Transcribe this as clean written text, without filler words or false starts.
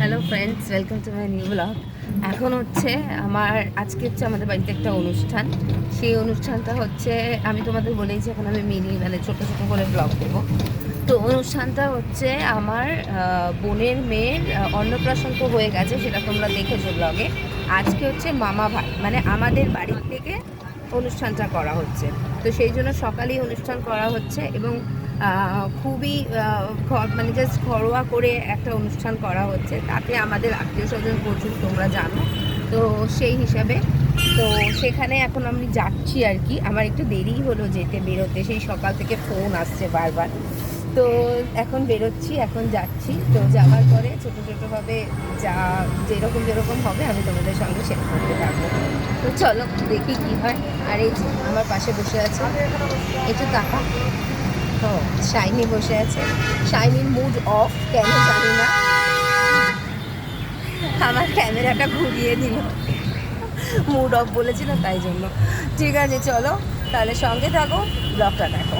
Hello friends, welcome to my new blog. এখন হচ্ছে আজকে হচ্ছে আমাদের বাড়িতে একটা অনুষ্ঠান। সেই অনুষ্ঠানটা হচ্ছে, আমি তোমাদের বলেইছি এখন আমি ছোটো ছোটো করে ব্লগ দেবো। তো অনুষ্ঠানটা হচ্ছে আমার বোনের মেয়ের অন্নপ্রাশন তো হয়ে গেছে, সেটা তোমরা দেখেছো ব্লগে। আজকে হচ্ছে মামা ভাই, মানে আমাদের বাড়ির থেকে অনুষ্ঠানটা করা হচ্ছে। তো সেই জন্য সকালেই অনুষ্ঠান করা হচ্ছে এবং খুবই মানে জাস্ট ঘরোয়া করে একটা অনুষ্ঠান করা হচ্ছে। তাতে আমাদের আত্মীয় স্বজন প্রচুর, তোমরা জানো। তো সেই হিসাবে তো সেখানে এখন আমি যাচ্ছি আর কি। আমার একটু দেরিই হলো বেরোতে, সেই সকাল থেকে ফোন আসছে বারবার। তো এখন বেরোচ্ছি, এখন যাচ্ছি। তো যাওয়ার পরে ছোটো ছোটোভাবে যেরকম হবে আমি তোমাদের সঙ্গে শেয়ার করতে থাকবো। তো চলো দেখি কি হয়। আর এই যে আমার পাশে বসে আছে, একটু টাকা। ও, শাইনি বসে আছে। শাইনির মুড অফ, কেন জানি না। আমার ক্যামেরাটা ঘুরিয়ে দিল, মুড অফ বলেছিল তাই জন্য। ঠিক আছে, চলো তাহলে সঙ্গে থাকো, ব্লগটা দেখো।